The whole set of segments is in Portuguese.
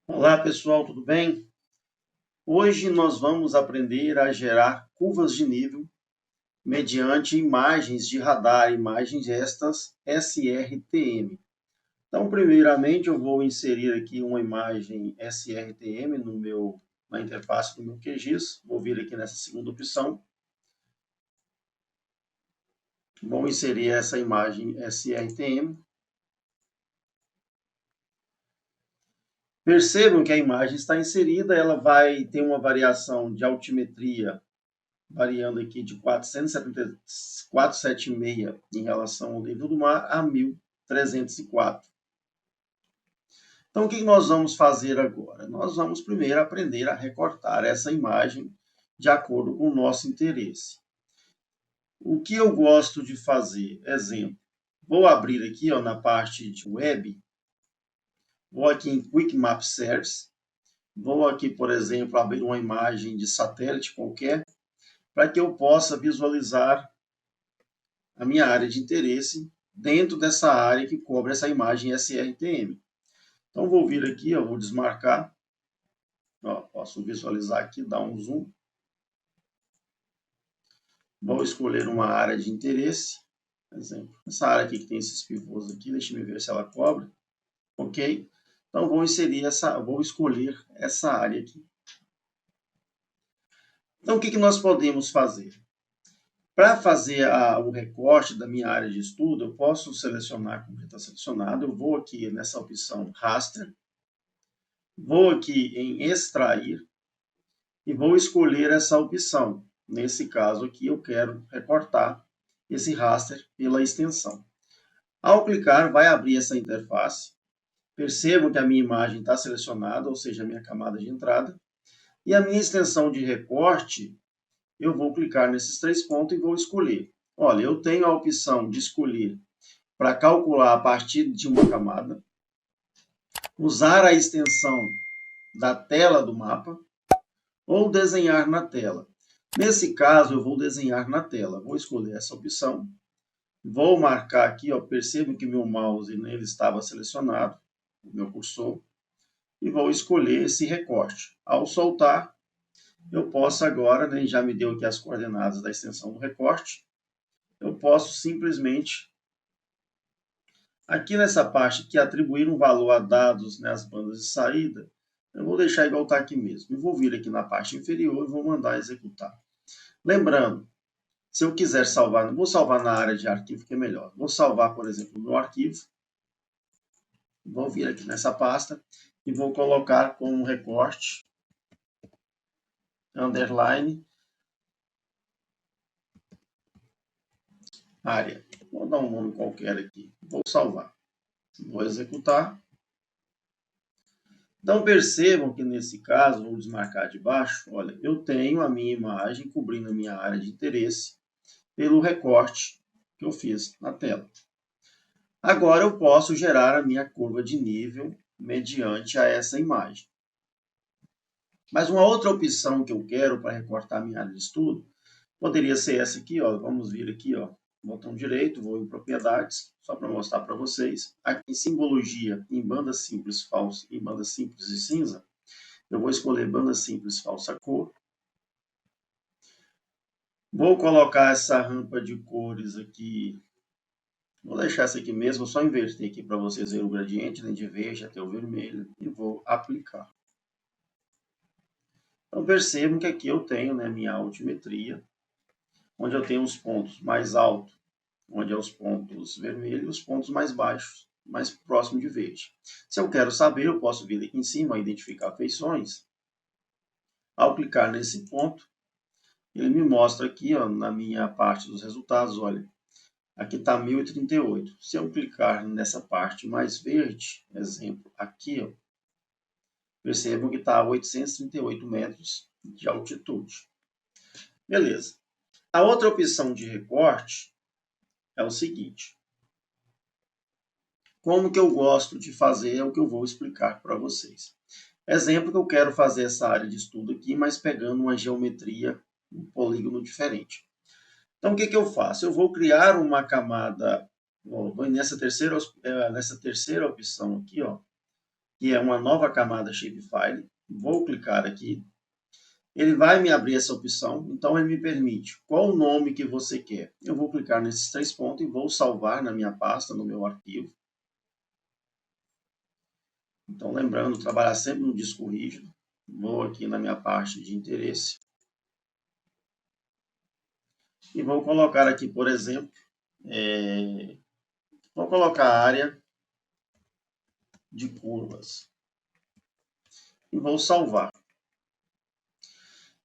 Olá pessoal, tudo bem? Hoje nós vamos aprender a gerar curvas de nível mediante imagens de radar, imagens estas SRTM. Então, primeiramente, eu vou inserir aqui uma imagem SRTM na interface do meu QGIS. Vou vir aqui nessa segunda opção. Vou inserir essa imagem SRTM. Percebam que a imagem está inserida, ela vai ter uma variação de altimetria variando aqui de 476 em relação ao nível do mar a 1.304. Então, o que nós vamos fazer agora? Nós vamos primeiro aprender a recortar essa imagem de acordo com o nosso interesse. O que eu gosto de fazer? Exemplo, vou abrir aqui na parte de web, vou aqui em Quick Map Series, vou aqui, por exemplo, abrir uma imagem de satélite qualquer, para que eu possa visualizar a minha área de interesse dentro dessa área que cobre essa imagem SRTM. Então, vou vir aqui, vou desmarcar. Posso visualizar aqui, dar um zoom. Vou escolher uma área de interesse. Por exemplo, essa área aqui que tem esses pivôs aqui, deixa eu ver se ela cobre. Ok? Então, vou escolher essa área aqui. Então, o que nós podemos fazer? Para fazer o recorte da minha área de estudo, eu posso selecionar como já está selecionado. Eu vou aqui nessa opção Raster, vou aqui em Extrair e vou escolher essa opção. Nesse caso aqui, eu quero recortar esse raster pela extensão. Ao clicar, vai abrir essa interface. Percebam que a minha imagem está selecionada, ou seja, a minha camada de entrada. E a minha extensão de recorte, eu vou clicar nesses três pontos e vou escolher. Olha, eu tenho a opção de escolher para calcular a partir de uma camada, usar a extensão da tela do mapa ou desenhar na tela. Nesse caso, eu vou desenhar na tela. Vou escolher essa opção. Vou marcar aqui, percebo que meu mouse ele estava selecionado, o meu cursor, e vou escolher esse recorte. Ao soltar, eu posso agora, já me deu aqui as coordenadas da extensão do recorte, eu posso simplesmente, aqui nessa parte que atribuir um valor a dados nas bandas de saída, eu vou deixar igual está aqui mesmo. Eu vou vir aqui na parte inferior e vou mandar executar. Lembrando, se eu quiser salvar, não vou salvar na área de arquivo, que é melhor. Vou salvar, por exemplo, no arquivo. Vou vir aqui nessa pasta e vou colocar como recorte, underline, área. Vou dar um nome qualquer aqui. Vou salvar. Vou executar. Então, percebam que nesse caso, vou desmarcar de baixo, olha, eu tenho a minha imagem cobrindo a minha área de interesse pelo recorte que eu fiz na tela. Agora eu posso gerar a minha curva de nível mediante a essa imagem. Mas uma outra opção que eu quero para recortar minha área de estudo poderia ser essa aqui, vamos vir aqui, botão direito, vou em propriedades, só para mostrar para vocês. Aqui em simbologia, em banda simples falsa e banda simples e cinza, eu vou escolher banda simples falsa cor. Vou colocar essa rampa de cores aqui. Vou deixar essa aqui mesmo, só inverter aqui para vocês verem o gradiente, de verde até o vermelho, e vou aplicar. Então percebam que aqui eu tenho minha altimetria, onde eu tenho os pontos mais altos, onde é os pontos vermelhos, e os pontos mais baixos, mais próximo de verde. Se eu quero saber, eu posso vir aqui em cima, identificar feições. Ao clicar nesse ponto, ele me mostra aqui na minha parte dos resultados, olha, aqui está 1038. Se eu clicar nessa parte mais verde, exemplo, aqui, percebam que está a 838 metros de altitude. Beleza. A outra opção de recorte é o seguinte. Como que eu gosto de fazer é o que eu vou explicar para vocês. Exemplo que eu quero fazer essa área de estudo aqui, mas pegando uma geometria, um polígono diferente. Então, o que eu faço? Eu vou criar uma camada, nessa terceira opção aqui, que é uma nova camada Shapefile. Vou clicar aqui. Ele vai me abrir essa opção, então ele me permite qual o nome que você quer. Eu vou clicar nesses 3 pontos e vou salvar na minha pasta, no meu arquivo. Então, lembrando, trabalhar sempre no disco rígido. Vou aqui na minha parte de interesse. E vou colocar aqui, por exemplo, vou colocar a área de curvas. E vou salvar.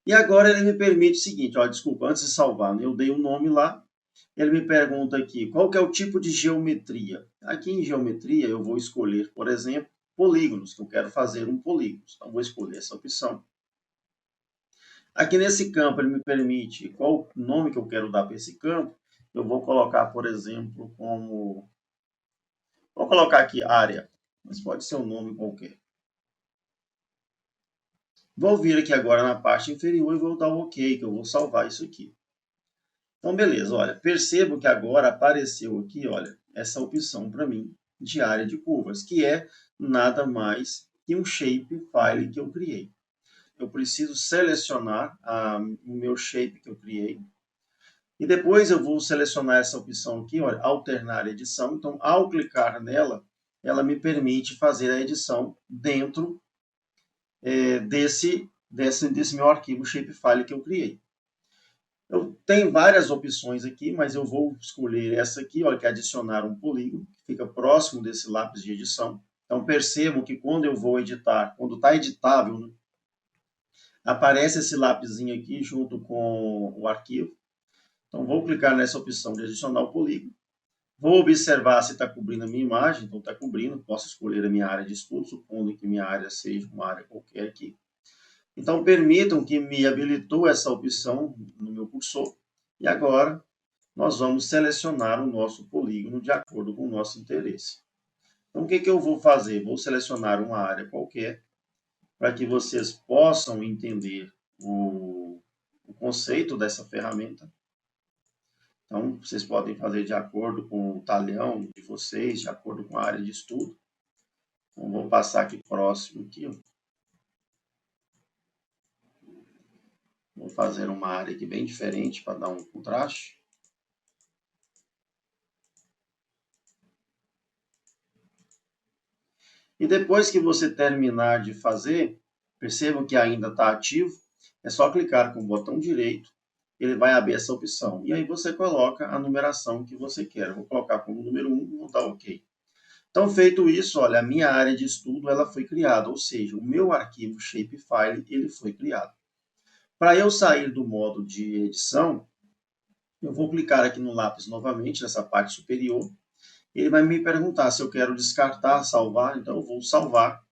E agora ele me permite o seguinte, ó, desculpa, antes de salvar, eu dei um nome lá, ele me pergunta aqui, qual que é o tipo de geometria? Aqui em geometria eu vou escolher, por exemplo, polígonos, que eu quero fazer um polígono. Então vou escolher essa opção. Aqui nesse campo ele me permite qual o nome que eu quero dar para esse campo. Eu vou colocar, por exemplo, como... Vou colocar aqui área, mas pode ser um nome qualquer. Vou vir aqui agora na parte inferior e vou dar um OK, que eu vou salvar isso aqui. Então, beleza, olha, percebo que agora apareceu aqui, olha, essa opção para mim de área de curvas, que é nada mais que um shapefile que eu criei. Eu preciso selecionar o meu shape que eu criei. E depois eu vou selecionar essa opção aqui, olha, alternar edição. Então, ao clicar nela, ela me permite fazer a edição dentro desse meu arquivo shapefile que eu criei. Eu tenho várias opções aqui, mas eu vou escolher essa aqui, olha, que é adicionar um polígono, que fica próximo desse lápis de edição. Então, percebam que quando eu vou editar, quando está editável, né, aparece esse lapisinho aqui junto com o arquivo. Então, vou clicar nessa opção de adicionar o polígono. Vou observar se está cobrindo a minha imagem. Então, está cobrindo. Posso escolher a minha área de estudo, supondo que minha área seja uma área qualquer aqui. Então, permitam que me habilitou essa opção no meu cursor. E agora, nós vamos selecionar o nosso polígono de acordo com o nosso interesse. Então, o que eu vou fazer? Vou selecionar uma área qualquer para que vocês possam entender o conceito dessa ferramenta. Então, vocês podem fazer de acordo com o talhão de vocês, de acordo com a área de estudo. Então, vou passar aqui próximo aqui. Vou fazer uma área aqui bem diferente para dar um contraste. E depois que você terminar de fazer, percebam que ainda está ativo, é só clicar com o botão direito, ele vai abrir essa opção. E aí você coloca a numeração que você quer. Eu vou colocar como número 1, vou dar OK. Então, feito isso, olha, a minha área de estudo ela foi criada, ou seja, o meu arquivo shapefile ele foi criado. Para eu sair do modo de edição, eu vou clicar aqui no lápis novamente, nessa parte superior. Ele vai me perguntar se eu quero descartar, salvar, então eu vou salvar.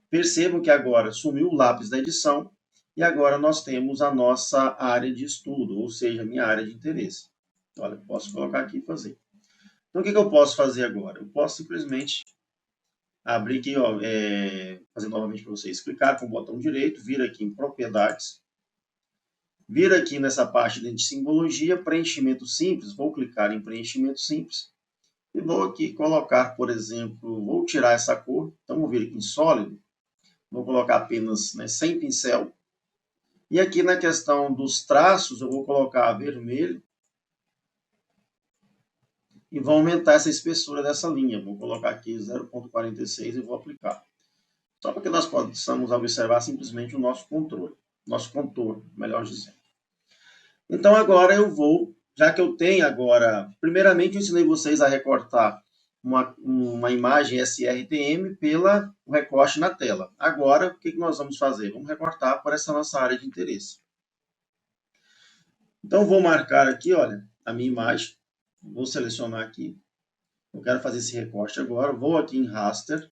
Percebam que agora sumiu o lápis da edição e agora nós temos a nossa área de estudo, ou seja, a minha área de interesse. Olha, posso colocar aqui e fazer. Então, o que eu posso fazer agora? Eu posso simplesmente abrir aqui, ó, fazer novamente para vocês, clicar com o botão direito, vir aqui em propriedades, vir aqui nessa parte de simbologia, preenchimento simples, vou clicar em preenchimento simples e vou aqui colocar, por exemplo, vou tirar essa cor, então vou vir aqui em sólido, vou colocar apenas sem pincel, e aqui na questão dos traços eu vou colocar vermelho e vou aumentar essa espessura dessa linha, vou colocar aqui 0,46 e vou aplicar. Só para que nós possamos observar simplesmente o nosso contorno, melhor dizendo. Então agora eu vou, já que eu tenho agora, primeiramente eu ensinei vocês a recortar uma imagem SRTM pelo recorte na tela. Agora, o que nós vamos fazer? Vamos recortar por essa nossa área de interesse. Então vou marcar aqui, olha, a minha imagem, vou selecionar aqui, eu quero fazer esse recorte agora, vou aqui em Raster,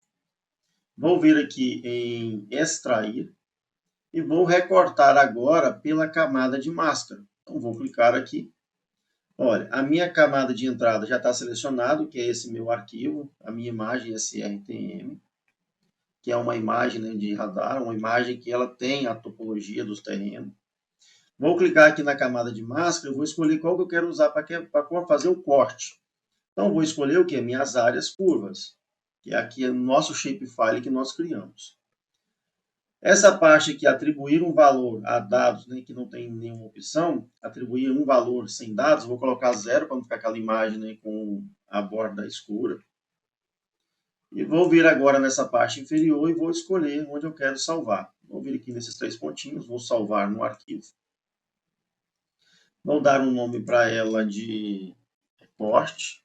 vou vir aqui em Extrair, e vou recortar agora pela camada de máscara. Então, vou clicar aqui. Olha, a minha camada de entrada já está selecionado, que é esse meu arquivo, a minha imagem SRTM, que é uma imagem, né, de radar, uma imagem que ela tem a topologia dos terrenos. Vou clicar aqui na camada de máscara, eu vou escolher qual que eu quero usar para fazer o corte. Então, vou escolher o que? Minhas áreas curvas. que aqui é o nosso shapefile que nós criamos. Essa parte aqui, atribuir um valor a dados, né, que não tem nenhuma opção, atribuir um valor sem dados, vou colocar 0 para não ficar aquela imagem, né, com a borda escura. E vou vir agora nessa parte inferior e vou escolher onde eu quero salvar. Vou vir aqui nesses 3 pontinhos, vou salvar no arquivo. Vou dar um nome para ela de reporte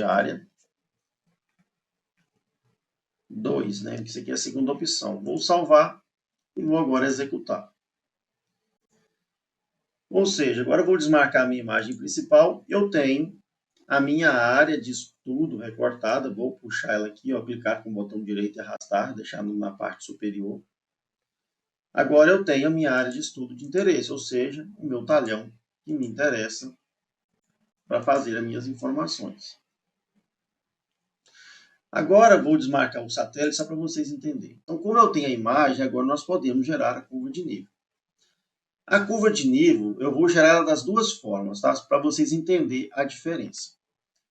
área 2, né? Isso aqui é a segunda opção. Vou salvar e vou agora executar. Ou seja, agora eu vou desmarcar a minha imagem principal. Eu tenho a minha área de estudo recortada. Vou puxar ela aqui, ó, clicar com o botão direito e arrastar, deixando na parte superior. Agora eu tenho a minha área de estudo de interesse, ou seja, o meu talhão que me interessa para fazer as minhas informações. Agora vou desmarcar o satélite só para vocês entenderem. Então, como eu tenho a imagem, agora nós podemos gerar a curva de nível. A curva de nível, eu vou gerar ela das duas formas, tá? Para vocês entenderem a diferença.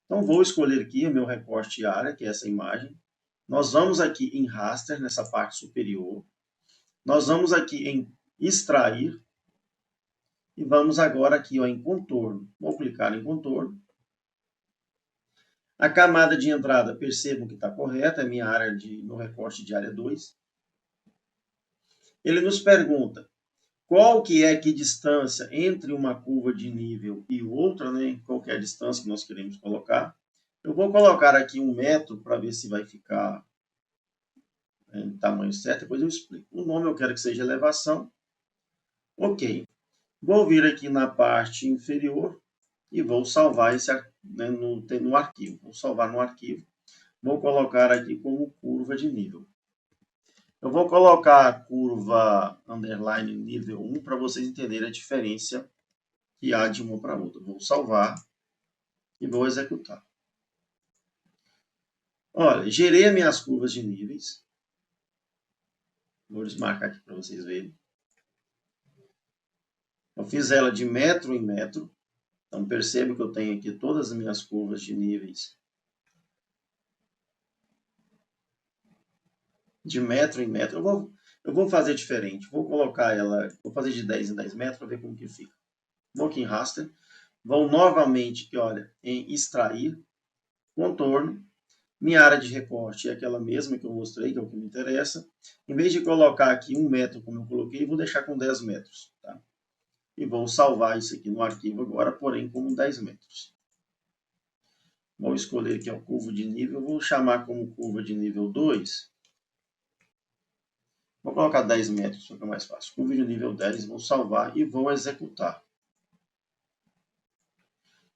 Então, vou escolher aqui o meu recorte área, que é essa imagem. Nós vamos aqui em raster, nessa parte superior. Nós vamos aqui em extrair. E vamos agora aqui ó, em contorno. Vou clicar em contorno. A camada de entrada, percebam que está correta, é minha área no recorte de área 2. Ele nos pergunta qual que é que distância entre uma curva de nível e outra, né? Qual que é a distância que nós queremos colocar. Eu vou colocar aqui 1 metro para ver se vai ficar em tamanho certo, depois eu explico. O nome eu quero que seja elevação. Ok. Vou vir aqui na parte inferior e vou salvar esse né, no arquivo. Vou salvar no arquivo. Vou colocar aqui como curva de nível. Eu vou colocar a curva underline nível 1 para vocês entenderem a diferença que há de uma para outra. Vou salvar e vou executar. Olha, gerei as minhas curvas de níveis. Vou desmarcar aqui para vocês verem. Eu fiz ela de metro em metro. Então, perceba que eu tenho aqui todas as minhas curvas de níveis de metro em metro. Eu vou fazer diferente. Vou colocar ela, vou fazer de 10 em 10 metros para ver como que fica. Vou aqui em raster. Vou novamente, olha, em extrair, contorno. Minha área de recorte é aquela mesma que eu mostrei, que é o que me interessa. Em vez de colocar aqui 1 metro, como eu coloquei, vou deixar com 10 metros. Tá? E vou salvar isso aqui no arquivo agora, porém com 10 metros. Vou escolher aqui a curva de nível, vou chamar como curva de nível 2. Vou colocar 10 metros, fica mais fácil. Curva de nível 10, vou salvar e vou executar.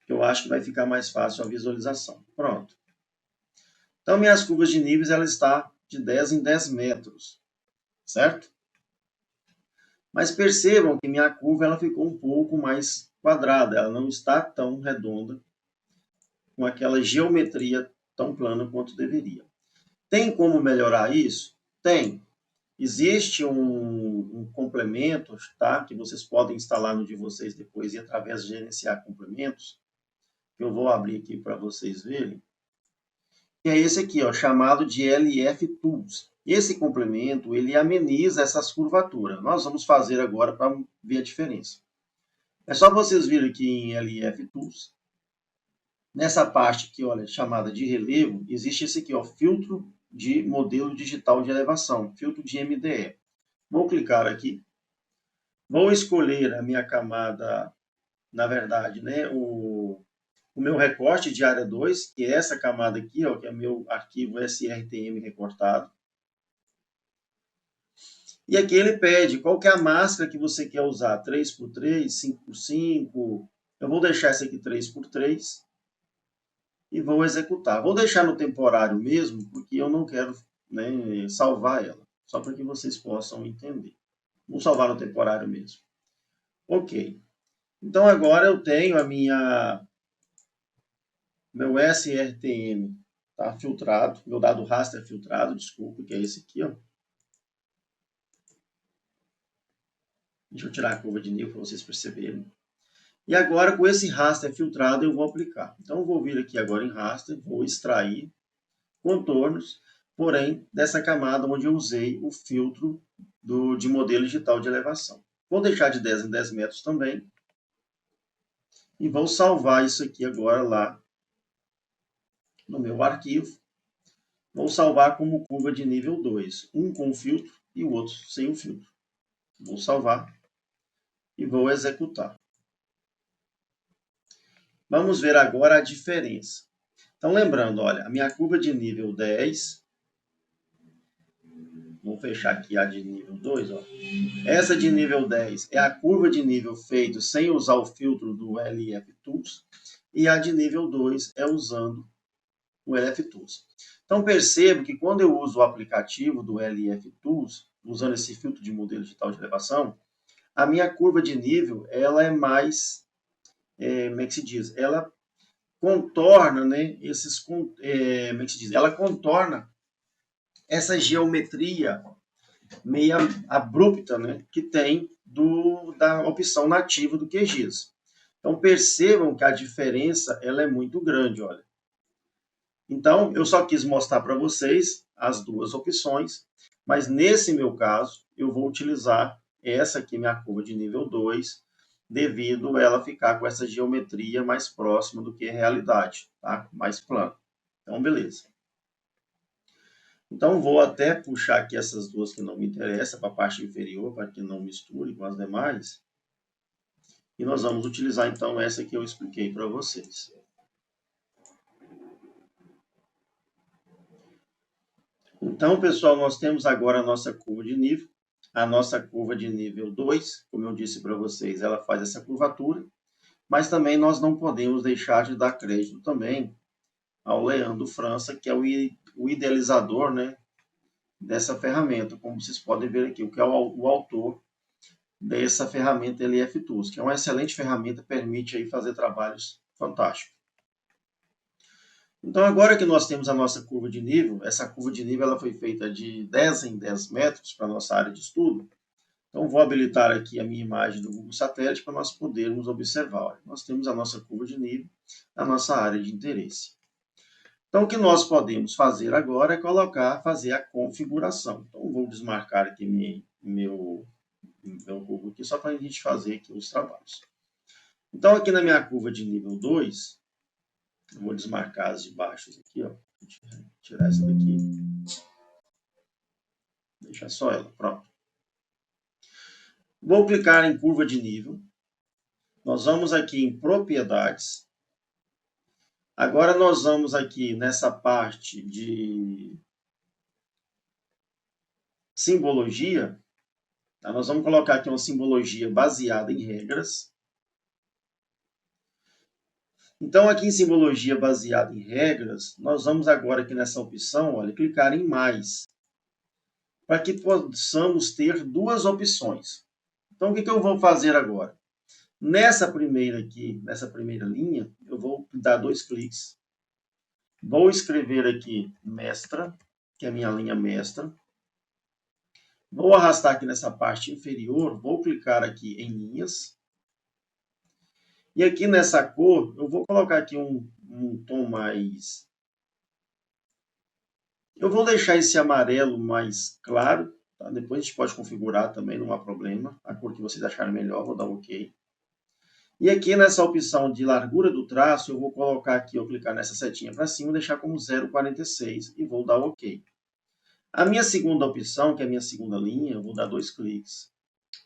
Eu acho que vai ficar mais fácil a visualização. Pronto. Então, minhas curvas de níveis, ela está de 10 em 10 metros, certo? Mas percebam que minha curva ela ficou um pouco mais quadrada, ela não está tão redonda, com aquela geometria tão plana quanto deveria. Tem como melhorar isso? Tem. Existe um complemento, tá? Que vocês podem instalar no de vocês depois e através de gerenciar complementos, que eu vou abrir aqui para vocês verem. Que é esse aqui, ó, chamado de LF Tools. Esse complemento, ele ameniza essas curvaturas. Nós vamos fazer agora para ver a diferença. É só vocês virem aqui em LF Tools. Nessa parte aqui, olha, chamada de relevo, existe esse aqui, ó, filtro de modelo digital de elevação, filtro de MDE. Vou clicar aqui. Vou escolher a minha camada, na verdade, né, o meu recorte de área 2, que é essa camada aqui, ó, que é meu arquivo SRTM recortado. E aqui ele pede qual que é a máscara que você quer usar, 3x3, 5x5. Eu vou deixar essa aqui 3x3 e vou executar. Vou deixar no temporário mesmo, porque eu não quero, né, salvar ela, só para que vocês possam entender. Vou salvar no temporário mesmo. Ok. Então agora eu tenho meu SRTM tá filtrado, meu dado raster filtrado, desculpa, que é esse aqui, ó. Deixa eu tirar a curva de nível para vocês perceberem. E agora, com esse raster filtrado, eu vou aplicar. Então, eu vou vir aqui agora em raster, vou extrair contornos, porém, dessa camada onde eu usei o filtro de modelo digital de elevação. Vou deixar de 10 em 10 metros também. E vou salvar isso aqui agora lá no meu arquivo. Vou salvar como curva de nível 2. Um com o filtro e o outro sem o filtro. Vou salvar e vou executar. Vamos ver agora a diferença. Então, lembrando, olha, a minha curva de nível 10, vou fechar aqui a de nível 2, ó. Essa de nível 10 é a curva de nível feito sem usar o filtro do LF Tools, e a de nível 2 é usando o LF Tools. Então, percebo que quando eu uso o aplicativo do LF Tools, usando esse filtro de modelo digital de elevação, a minha curva de nível ela é mais, como é que se diz? Ela contorna, né, como é que se diz? Ela contorna essa geometria meio abrupta, né, que tem da opção nativa do QGIS. Então, percebam que a diferença ela é muito grande, olha. Então, eu só quis mostrar para vocês as duas opções, mas nesse meu caso, eu vou utilizar essa aqui, minha curva de nível 2, devido a ela ficar com essa geometria mais próxima do que a realidade, tá? Mais plana. Então, beleza. Então, vou até puxar aqui essas duas que não me interessam para a parte inferior, para que não misture com as demais. E nós vamos utilizar, então, essa que eu expliquei para vocês. Então, pessoal, nós temos agora a nossa curva de nível. A nossa curva de nível 2, como eu disse para vocês, ela faz essa curvatura. Mas também nós não podemos deixar de dar crédito também ao Leandro França, que é o idealizador, né, dessa ferramenta, como vocês podem ver aqui, o que é o autor dessa ferramenta LF Tools, que é uma excelente ferramenta, permite aí fazer trabalhos fantásticos. Então, agora que nós temos a nossa curva de nível, essa curva de nível ela foi feita de 10 em 10 metros para a nossa área de estudo. Então, vou habilitar aqui a minha imagem do Google Satélite para nós podermos observar. Olha, nós temos a nossa curva de nível, a nossa área de interesse. Então, o que nós podemos fazer agora é fazer a configuração. Então, vou desmarcar aqui meu Google aqui, só para a gente fazer aqui os trabalhos. Então, aqui na minha curva de nível 2, eu vou desmarcar as de baixo aqui, ó. Vou tirar essa daqui. Deixar só ela, pronto. Vou clicar em curva de nível. Nós vamos aqui em propriedades. Agora nós vamos aqui nessa parte de simbologia. Tá? Nós vamos colocar aqui uma simbologia baseada em regras. Então, aqui em simbologia baseada em regras, nós vamos agora aqui nessa opção, olha, clicar em mais, para que possamos ter duas opções. Então, o que eu vou fazer agora? Nessa primeira aqui, nessa primeira linha, eu vou dar 2 cliques. Vou escrever aqui mestra, que é a minha linha mestra. Vou arrastar aqui nessa parte inferior, vou clicar aqui em linhas. E aqui nessa cor, eu vou colocar aqui um tom mais... Eu vou deixar esse amarelo mais claro, tá? Depois a gente pode configurar também, não há problema. A cor que vocês acharem melhor, vou dar OK. E aqui nessa opção de largura do traço, eu vou colocar aqui, eu clicar nessa setinha para cima, deixar como 0,46 e vou dar OK. A minha segunda opção, que é a minha segunda linha, eu vou dar 2 cliques.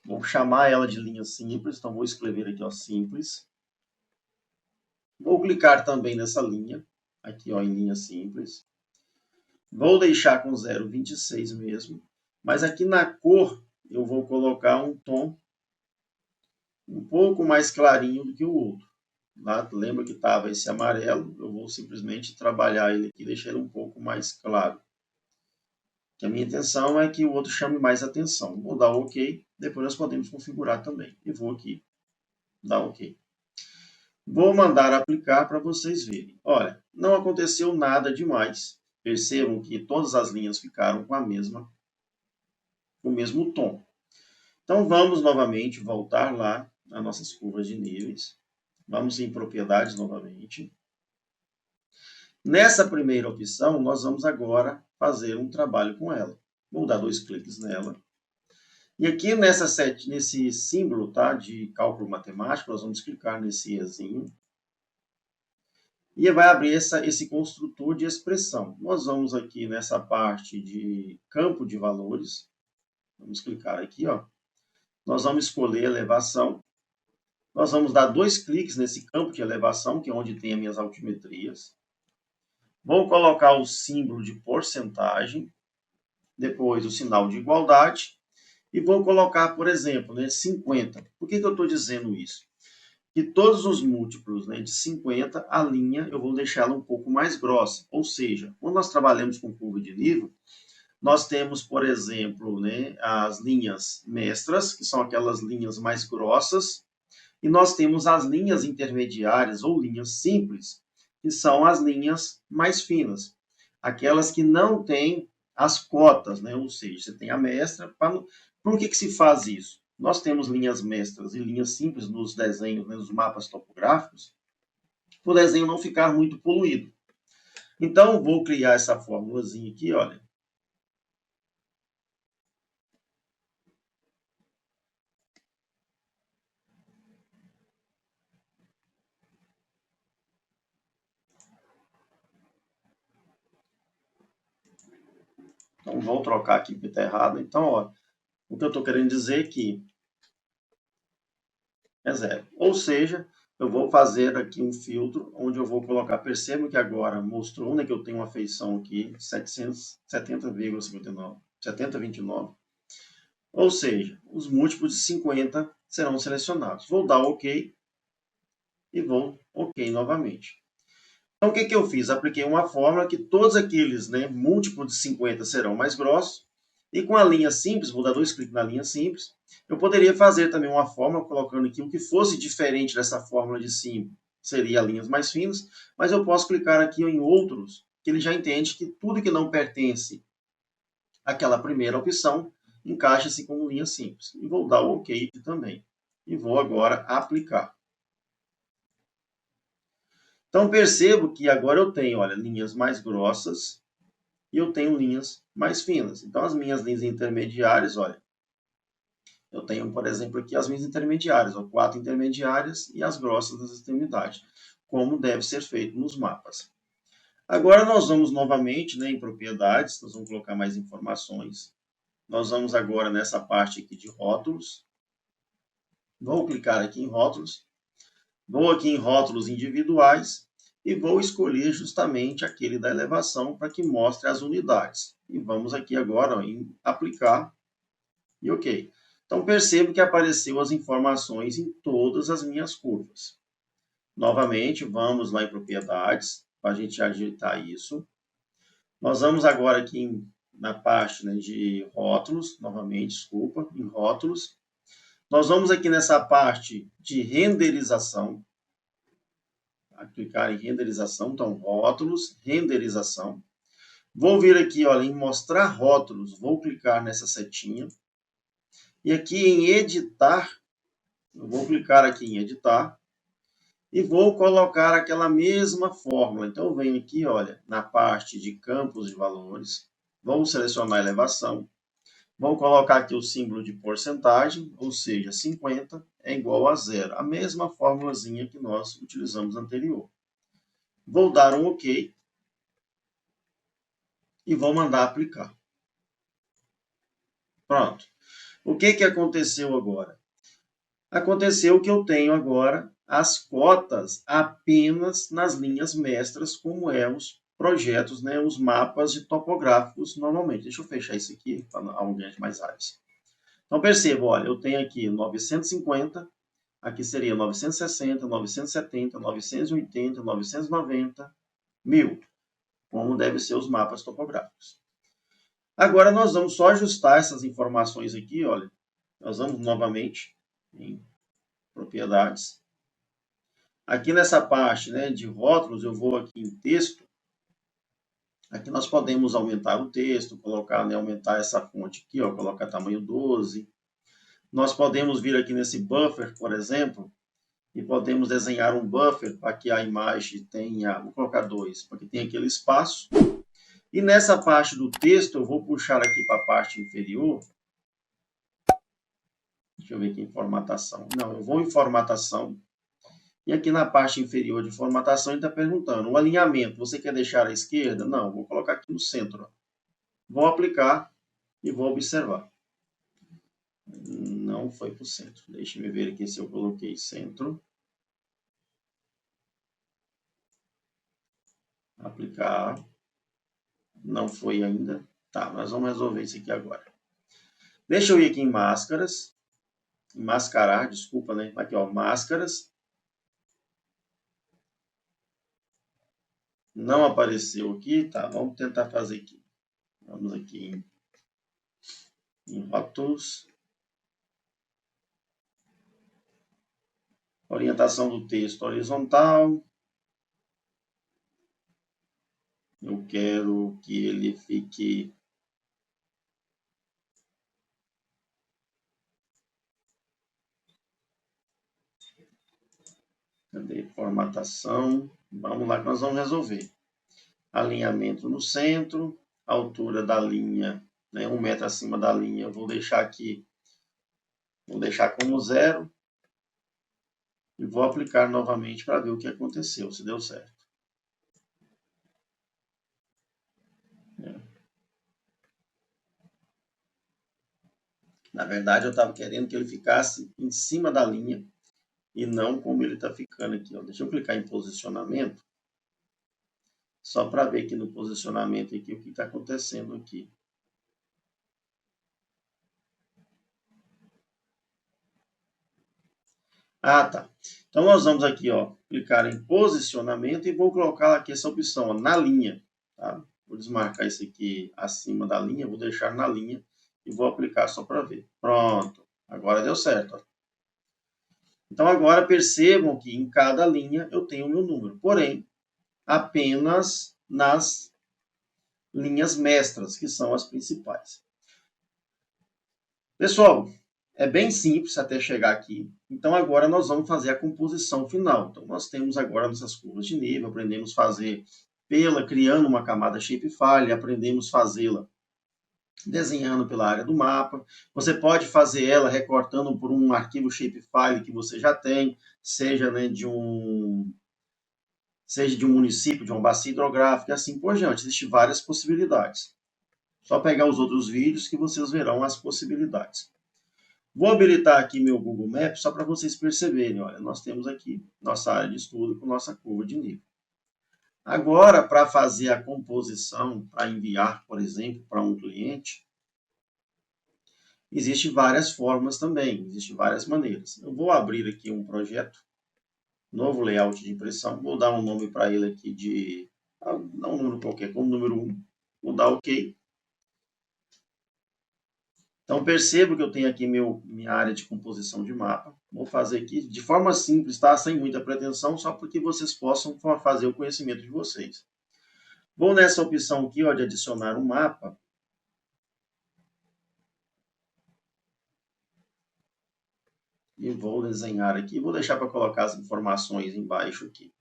Vou chamar ela de linha simples, então vou escrever aqui, ó, simples. Vou clicar também nessa linha, aqui ó, em linha simples. Vou deixar com 0,26 mesmo, mas aqui na cor eu vou colocar um tom um pouco mais clarinho do que o outro. Lá, lembra que estava esse amarelo, eu vou simplesmente trabalhar ele aqui e deixar ele um pouco mais claro. Que a minha intenção é que o outro chame mais atenção. Vou dar OK, depois nós podemos configurar também. E vou aqui dar OK. Vou mandar aplicar para vocês verem. Olha, não aconteceu nada demais. Percebam que todas as linhas ficaram com o mesmo tom. Então, vamos novamente voltar lá nas nossas curvas de níveis. Vamos em propriedades novamente. Nessa primeira opção, nós vamos agora fazer um trabalho com ela. Vou dar 2 cliques nela. E aqui nesse símbolo, tá, de cálculo matemático, nós vamos clicar nesse Ezinho. E vai abrir esse construtor de expressão. Nós vamos aqui nessa parte de campo de valores. Vamos clicar aqui, ó. Nós vamos escolher elevação. Nós vamos dar 2 cliques nesse campo de elevação, que é onde tem as minhas altimetrias. Vou colocar o símbolo de porcentagem, depois o sinal de igualdade, e vou colocar, por exemplo, 50. Por que eu estou dizendo isso? Que todos os múltiplos de 50, a linha eu vou deixá-la um pouco mais grossa. Ou seja, quando nós trabalhamos com curva de nível, nós temos, por exemplo, as linhas mestras, que são aquelas linhas mais grossas, e nós temos as linhas intermediárias ou linhas simples, que são as linhas mais finas, aquelas que não têm as cotas, ou seja, você tem a mestra. Por que se faz isso? Nós temos linhas mestras e linhas simples nos desenhos, nos mapas topográficos, para o desenho não ficar muito poluído. Então, vou criar essa formulazinha aqui, olha. Então, vou trocar aqui porque está errado. Então, ó, o que eu estou querendo dizer é que é zero. Ou seja, eu vou fazer aqui um filtro onde eu vou colocar, percebo que agora mostrou que eu tenho uma feição aqui, 770,59, 70,29. Ou seja, os múltiplos de 50 serão selecionados. Vou dar OK e vou OK novamente. Então, o que eu fiz? Apliquei uma fórmula que todos aqueles múltiplos de 50 serão mais grossos. E com a linha simples, vou dar 2 cliques na linha simples, eu poderia fazer também uma fórmula, colocando aqui o que fosse diferente dessa fórmula de cima, seria linhas mais finas, mas eu posso clicar aqui em outros, que ele já entende que tudo que não pertence àquela primeira opção, encaixa-se como linha simples. E vou dar o OK também. E vou agora aplicar. Então, percebo que agora eu tenho, olha, linhas mais grossas e eu tenho linhas mais finas. Então, as minhas linhas intermediárias, olha, eu tenho, por exemplo, aqui as minhas intermediárias, 4 intermediárias e as grossas das extremidades, como deve ser feito nos mapas. Agora, nós vamos novamente em propriedades, nós vamos colocar mais informações. Nós vamos agora nessa parte aqui de rótulos. Vou clicar aqui em rótulos. Vou aqui em rótulos individuais e vou escolher justamente aquele da elevação para que mostre as unidades. E vamos aqui agora em aplicar e OK. Então, percebo que apareceu as informações em todas as minhas curvas. Novamente, vamos lá em propriedades, para a gente ajeitar isso. Nós vamos agora aqui na parte de rótulos, novamente, desculpa, em rótulos. Nós vamos aqui nessa parte de renderização. A clicar em renderização, então rótulos, renderização. Vou vir aqui, olha, em mostrar rótulos, vou clicar nessa setinha. E aqui em editar, eu vou clicar aqui em editar e vou colocar aquela mesma fórmula. Então, eu venho aqui, olha, na parte de campos de valores, vou selecionar a elevação, vou colocar aqui o símbolo de porcentagem, ou seja, 50 é igual a zero. A mesma formulazinha que nós utilizamos anterior. Vou dar um OK e vou mandar aplicar. Pronto. O que aconteceu agora? Aconteceu que eu tenho agora as cotas apenas nas linhas mestras, como os projetos, os mapas de topográficos normalmente. Deixa eu fechar isso aqui para aumentar mais áreas. Então, perceba, olha, eu tenho aqui 950, aqui seria 960, 970, 980, 990, 1000, como devem ser os mapas topográficos. Agora, nós vamos só ajustar essas informações aqui, olha. Nós vamos novamente em propriedades. Aqui nessa parte de rótulos, eu vou aqui em texto. Aqui nós podemos aumentar o texto, colocar, aumentar essa fonte aqui, ó, colocar tamanho 12. Nós podemos vir aqui nesse buffer, por exemplo, E podemos desenhar um buffer para que a imagem tenha, vou colocar 2, para que tenha aquele espaço. E nessa parte do texto, eu vou puxar aqui para a parte inferior. Deixa eu ver aqui em formatação. Não, eu vou em formatação. E aqui na parte inferior de formatação, ele está perguntando, o alinhamento, você quer deixar à esquerda? Não, vou colocar aqui no centro. Ó. Vou aplicar e vou observar. Não foi para o centro. Deixa eu ver aqui se eu coloquei centro. Aplicar. Não foi ainda. Tá, nós vamos resolver isso aqui agora. Deixa eu ir aqui em máscaras. Mascarar, desculpa, né? Aqui, ó, máscaras. Não apareceu aqui, tá? Vamos tentar fazer aqui. Vamos aqui em rótulos. Orientação do texto horizontal. Eu quero que ele fique... Cadê? Formatação. Vamos lá que nós vamos resolver. Alinhamento no centro. Altura da linha, né? 1 metro acima da linha. Eu vou deixar aqui. Vou deixar como 0. E vou aplicar novamente para ver o que aconteceu, se deu certo. Na verdade, eu estava querendo que ele ficasse em cima da linha e não como ele está ficando aqui. Ó. Deixa eu clicar em posicionamento, só para ver aqui no posicionamento aqui, o que está acontecendo aqui. Ah, tá. Então, nós vamos aqui, ó, clicar em posicionamento e vou colocar aqui essa opção, ó, na linha. Tá? Vou desmarcar isso aqui acima da linha, vou deixar na linha e vou aplicar só para ver. Pronto. Agora deu certo. Ó. Então, agora percebam que em cada linha eu tenho o meu número. Porém, apenas nas linhas mestras, que são as principais. Pessoal, é bem simples até chegar aqui. Então, agora nós vamos fazer a composição final. Então, nós temos agora nossas curvas de nível, aprendemos a fazer criando uma camada shapefile, aprendemos a fazê-la desenhando pela área do mapa. Você pode fazer ela recortando por um arquivo shapefile que você já tem, seja, né, de um município, de uma bacia hidrográfica, e assim por diante. Existem várias possibilidades. Só pegar os outros vídeos que vocês verão as possibilidades. Vou habilitar aqui meu Google Maps só para vocês perceberem. Olha, nós temos aqui nossa área de estudo com nossa curva de nível. Agora, para fazer a composição, para enviar, por exemplo, para um cliente, existem várias formas também, existem várias maneiras. Eu vou abrir aqui um projeto, novo layout de impressão, vou dar um nome para ele aqui de, não um número qualquer, como número 1, vou dar OK. Então, percebo que eu tenho aqui minha área de composição de mapa. Vou fazer aqui de forma simples, tá? Sem muita pretensão, só para que vocês possam fazer o conhecimento de vocês. Vou nessa opção aqui, ó, de adicionar um mapa. E vou desenhar aqui. Vou deixar para colocar as informações embaixo aqui.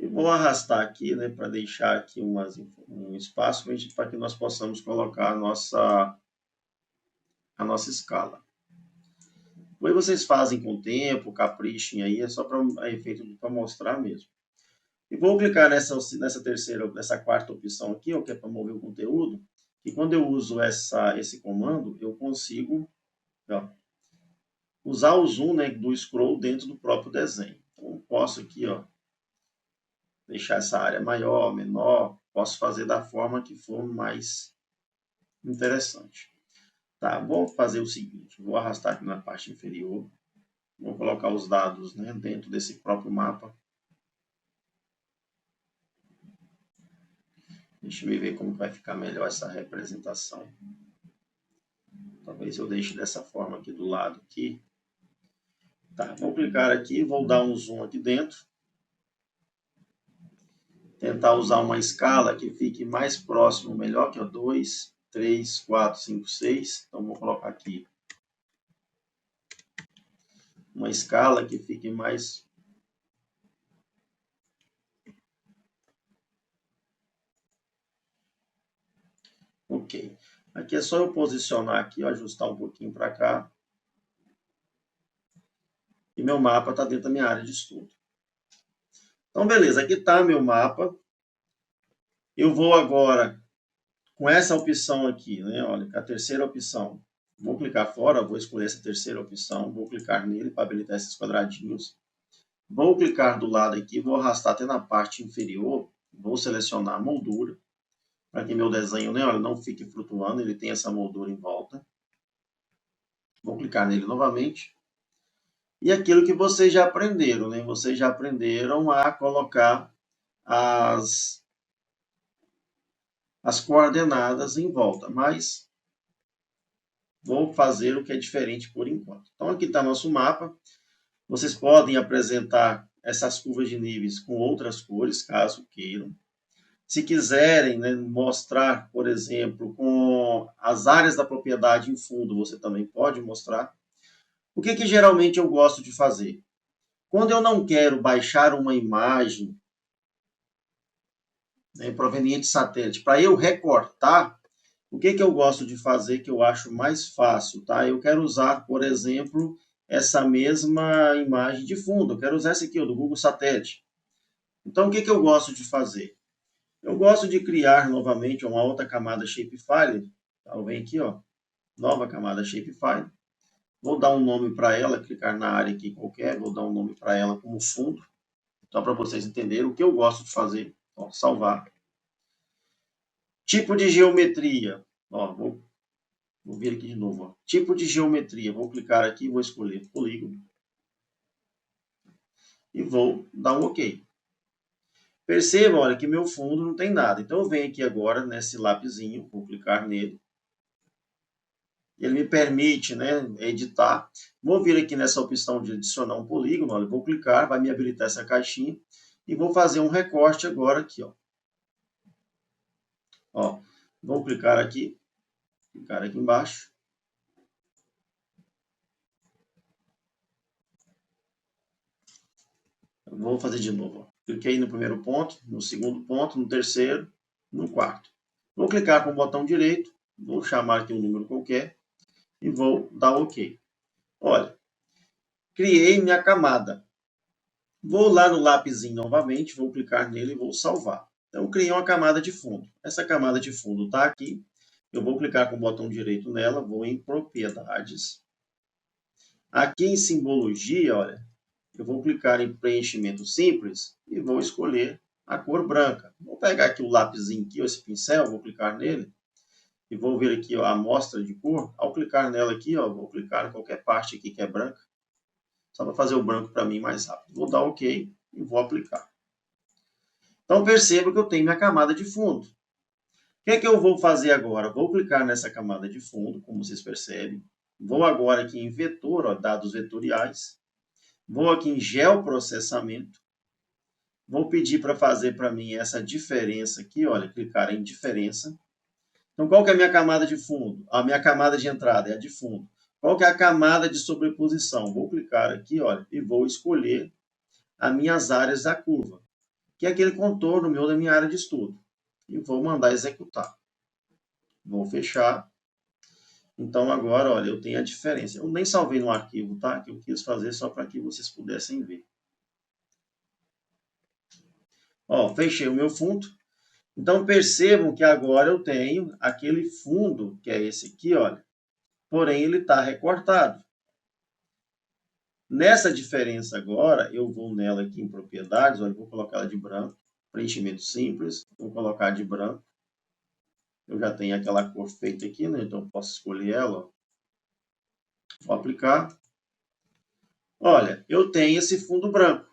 E vou arrastar aqui, né, para deixar aqui um espaço para que nós possamos colocar a nossa escala. Depois vocês fazem com o tempo, caprichem aí, é só para efeito para mostrar mesmo. E vou clicar nessa quarta opção aqui, ó, que é para mover o conteúdo. E quando eu uso esse comando, eu consigo, ó, usar o zoom, né, do scroll dentro do próprio desenho. Então, eu posso aqui, ó, deixar essa área maior, menor, posso fazer da forma que for mais interessante. Tá, vou fazer o seguinte, vou arrastar aqui na parte inferior, vou colocar os dados, né, dentro desse próprio mapa. Deixa eu ver como vai ficar melhor essa representação. Talvez eu deixe dessa forma aqui do lado aqui. Tá, vou clicar aqui, vou dar um zoom aqui dentro. Tentar usar uma escala que fique mais próximo, melhor, que é 2, 3, 4, 5, 6. Então, vou colocar aqui uma escala que fique mais... Ok. Aqui é só eu posicionar aqui, ajustar um pouquinho para cá. E meu mapa está dentro da minha área de estudo. Então, beleza, aqui está meu mapa. Eu vou agora, com essa opção aqui, né? Olha, a terceira opção. Vou clicar fora, vou escolher essa terceira opção, vou clicar nele para habilitar esses quadradinhos. Vou clicar do lado aqui, vou arrastar até na parte inferior, vou selecionar a moldura, para que meu desenho, né, olha, não fique flutuando, ele tem essa moldura em volta. Vou clicar nele novamente. E aquilo que vocês já aprenderam, né? Vocês já aprenderam a colocar as coordenadas em volta, mas vou fazer o que é diferente por enquanto. Então, aqui está nosso mapa. Vocês podem apresentar essas curvas de níveis com outras cores, caso queiram. Se quiserem, né, mostrar, por exemplo, com as áreas da propriedade em fundo, você também pode mostrar. O que geralmente eu gosto de fazer? Quando eu não quero baixar uma imagem, né, proveniente de satélite, para eu recortar, o que eu gosto de fazer que eu acho mais fácil? Tá? Eu quero usar, por exemplo, essa mesma imagem de fundo. Eu quero usar essa aqui, ó, do Google Satélite. Então, o que eu gosto de fazer? Eu gosto de criar novamente uma outra camada Shapefile. Tá? Eu venho aqui, ó, nova camada Shapefile. Vou dar um nome para ela, clicar na área aqui qualquer, vou dar um nome para ela como fundo. Só para vocês entenderem o que eu gosto de fazer. Ó, salvar. Tipo de geometria. Ó, vou vir aqui de novo. Ó. Tipo de geometria. Vou clicar aqui, vou escolher polígono. E vou dar um OK. Percebam, olha, que meu fundo não tem nada. Então, eu venho aqui agora nesse lapisinho, vou clicar nele. Ele me permite, né, editar. Vou vir aqui nessa opção de adicionar um polígono. Olha, vou clicar, vai me habilitar essa caixinha. E vou fazer um recorte agora aqui. Ó, vou clicar aqui embaixo. Vou fazer de novo. Ó. Cliquei no primeiro ponto, no segundo ponto, no terceiro, no quarto. Vou clicar com o botão direito, vou chamar aqui um número qualquer e vou dar OK. Olha, criei minha camada. Vou lá no lapisinho novamente, vou clicar nele e vou salvar. Então, criei uma camada de fundo. Essa camada de fundo está aqui. Eu vou clicar com o botão direito nela, vou em propriedades. Aqui em simbologia, olha, eu vou clicar em preenchimento simples e vou escolher a cor branca. Vou pegar aqui o lapisinho aqui, esse pincel, vou clicar nele e vou ver aqui ó, a amostra de cor. Ao clicar nela aqui, ó, vou clicar em qualquer parte aqui que é branca, só para fazer o branco para mim mais rápido. Vou dar OK e vou aplicar. Então perceba que eu tenho minha camada de fundo. O que é que eu vou fazer agora? Vou clicar nessa camada de fundo, como vocês percebem. Vou agora aqui em vetor, ó, dados vetoriais. Vou aqui em geoprocessamento. Vou pedir para fazer para mim essa diferença aqui, olha, clicar em diferença. Então, qual que é a minha camada de fundo? A minha camada de entrada é a de fundo. Qual que é a camada de sobreposição? Vou clicar aqui, olha, e vou escolher as minhas áreas da curva, que é aquele contorno meu da minha área de estudo. E vou mandar executar. Vou fechar. Então, agora, olha, eu tenho a diferença. Eu nem salvei no arquivo, tá? Que eu quis fazer só para que vocês pudessem ver. Ó, fechei o meu fundo. Então, percebam que agora eu tenho aquele fundo, que é esse aqui, olha. Porém, ele está recortado. Nessa diferença agora, eu vou nela aqui em propriedades, olha, vou colocar ela de branco. Preenchimento simples, vou colocar de branco. Eu já tenho aquela cor feita aqui, né? Então, posso escolher ela. Ó. Vou aplicar. Olha, eu tenho esse fundo branco.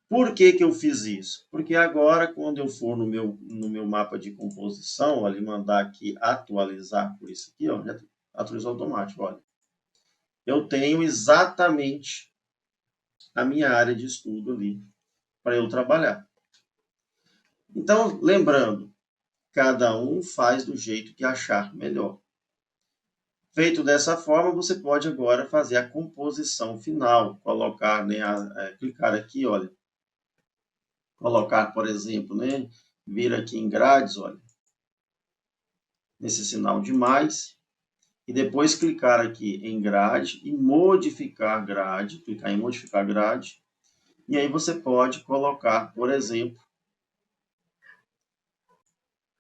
Por que eu fiz isso? Porque agora, quando eu for no meu mapa de composição, ali mandar aqui atualizar por isso aqui, ó, já atualizou automático, olha. Eu tenho exatamente a minha área de estudo ali para eu trabalhar. Então, lembrando, cada um faz do jeito que achar melhor. Feito dessa forma, você pode agora fazer a composição final, colocar, né, clicar aqui, olha, colocar, por exemplo, né, vir aqui em grades, olha, nesse sinal de mais, e depois clicar aqui em grade e modificar grade, clicar em modificar grade, e aí você pode colocar, por exemplo,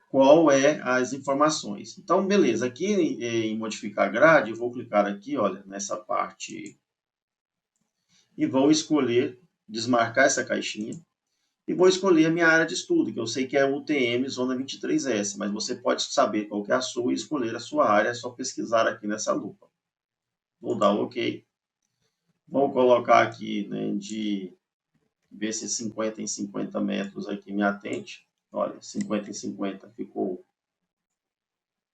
qual é as informações. Então, beleza, aqui em modificar grade, eu vou clicar aqui, olha, nessa parte, e vou escolher, desmarcar essa caixinha, e vou escolher a minha área de estudo, que eu sei que é UTM Zona 23S, mas você pode saber qual que é a sua e escolher a sua área, é só pesquisar aqui nessa lupa. Vou dar OK. Vou colocar aqui, né, de ver se 50 em 50 metros aqui me atende. Olha, 50 em 50 ficou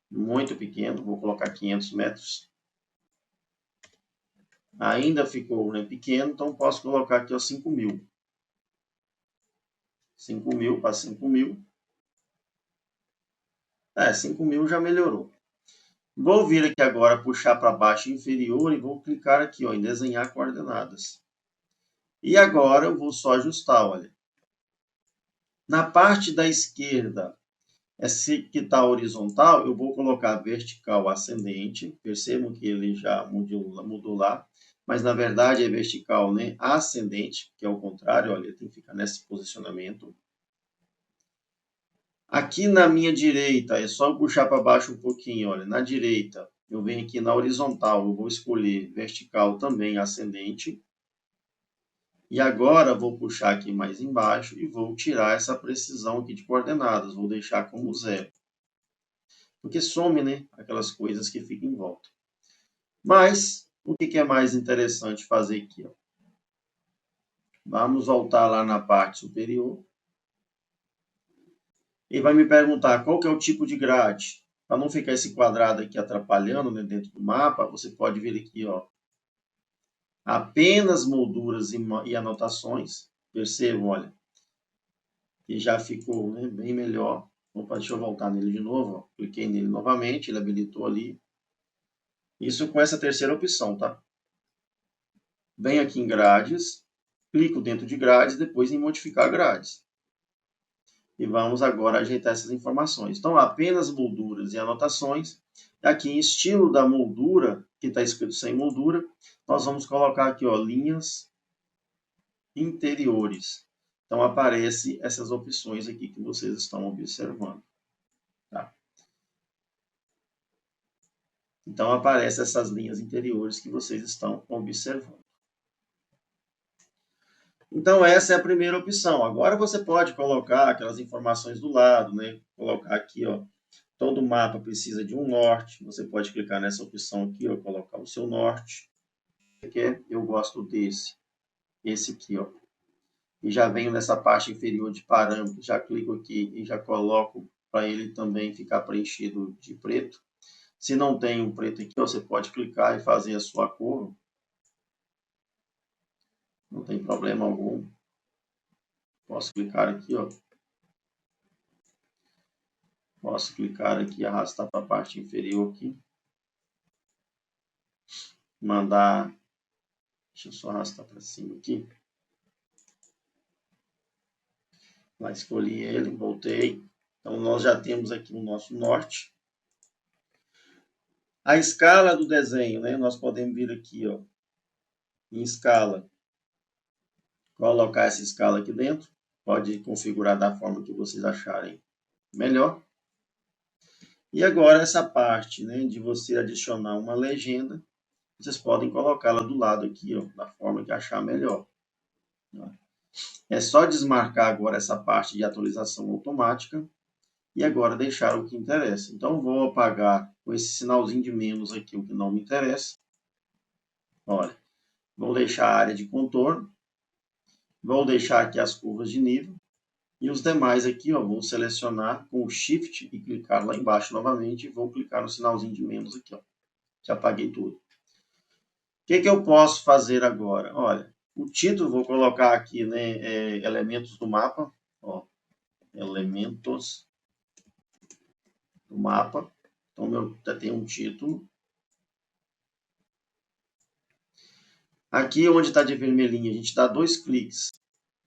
muito pequeno, vou colocar 500 metros. Ainda ficou, né, pequeno, então posso colocar aqui, ó, 5.000. 5.000 para 5.000. 5.000 já melhorou. Vou vir aqui agora, puxar para baixo inferior e vou clicar aqui, ó, em desenhar coordenadas. E agora eu vou só ajustar, olha. Na parte da esquerda, esse que está horizontal, eu vou colocar vertical ascendente. Percebam que ele já mudou lá. Mas, na verdade, é vertical, né, ascendente, que é o contrário. Olha, tem que ficar nesse posicionamento. Aqui na minha direita, é só puxar para baixo um pouquinho. Olha, na direita, eu venho aqui na horizontal. Eu vou escolher vertical também ascendente. E agora, vou puxar aqui mais embaixo e vou tirar essa precisão aqui de coordenadas. Vou deixar como 0. Porque some, né, aquelas coisas que ficam em volta. Mas, o que é mais interessante fazer aqui? Ó? Vamos voltar lá na parte superior. E vai me perguntar qual que é o tipo de grade. Para não ficar esse quadrado aqui atrapalhando, né, dentro do mapa, você pode vir aqui, ó, apenas molduras e anotações. Percebam, olha, que já ficou, né, bem melhor. Opa, deixa eu voltar nele de novo. Ó. Cliquei nele novamente, ele habilitou ali. Isso com essa terceira opção, tá? Venho aqui em grades, clico dentro de grades, depois em modificar grades. E vamos agora ajeitar essas informações. Então, apenas molduras e anotações. Aqui em estilo da moldura, que está escrito sem moldura, nós vamos colocar aqui, ó, linhas interiores. Então, aparece essas opções aqui que vocês estão observando. Tá? Então, aparecem essas linhas interiores que vocês estão observando. Então, essa é a primeira opção. Agora, você pode colocar aquelas informações do lado, né? Colocar aqui, ó, todo mapa precisa de um norte. Você pode clicar nessa opção aqui, ó, colocar o seu norte. Eu gosto desse. Esse aqui, ó. E já venho nessa parte inferior de parâmetros. Já clico aqui e já coloco para ele também ficar preenchido de preto. Se não tem um preto aqui, ó, você pode clicar e fazer a sua cor. Não tem problema algum. Posso clicar aqui, ó. Posso clicar aqui e arrastar para a parte inferior aqui. Mandar. Deixa eu só arrastar para cima aqui. Lá escolhi ele, voltei. Então, nós já temos aqui o nosso norte. A escala do desenho, né? Nós podemos vir aqui, ó, em escala. Colocar essa escala aqui dentro. Pode configurar da forma que vocês acharem melhor. E agora essa parte, né, de você adicionar uma legenda, vocês podem colocá-la do lado aqui, ó, da forma que achar melhor. É só desmarcar agora essa parte de atualização automática e agora deixar o que interessa. Então, vou apagar com esse sinalzinho de menos aqui o que não me interessa. Olha, vou deixar a área de contorno, vou deixar aqui as curvas de nível e os demais aqui, ó, vou selecionar com o Shift e clicar lá embaixo novamente e vou clicar no sinalzinho de menos aqui, ó. Já apaguei tudo. O que eu posso fazer agora? Olha, o título vou colocar aqui, né, elementos do mapa, ó, elementos do mapa. Então, já tem um título. Aqui onde está de vermelhinho, a gente dá 2 cliques.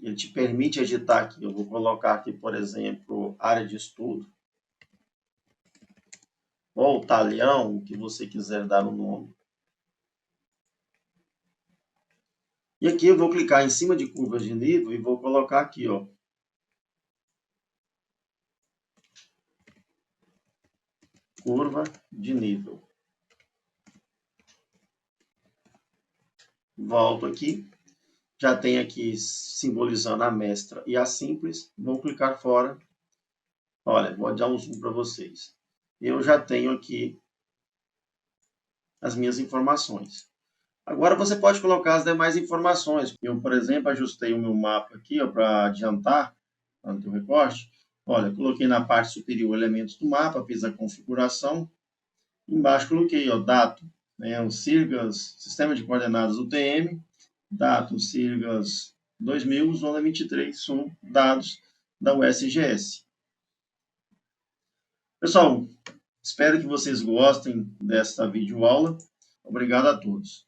Ele te permite editar aqui. Eu vou colocar aqui, por exemplo, área de estudo. Ou talhão, o que você quiser dar o nome. E aqui eu vou clicar em cima de curvas de nível e vou colocar aqui, ó. Curva de nível. Volto aqui. Já tem aqui simbolizando a mestra e a simples. Vou clicar fora. Olha, vou dar um zoom para vocês. Eu já tenho aqui as minhas informações. Agora você pode colocar as demais informações. Eu, por exemplo, ajustei o meu mapa aqui para adiantar o recorte. Olha, coloquei na parte superior elementos do mapa, fiz a configuração. Embaixo coloquei, ó, datum, né, o SIRGAS, Sistema de Coordenadas UTM, datum SIRGAS 2000, zona 23, são dados da USGS. Pessoal, espero que vocês gostem desta videoaula. Obrigado a todos.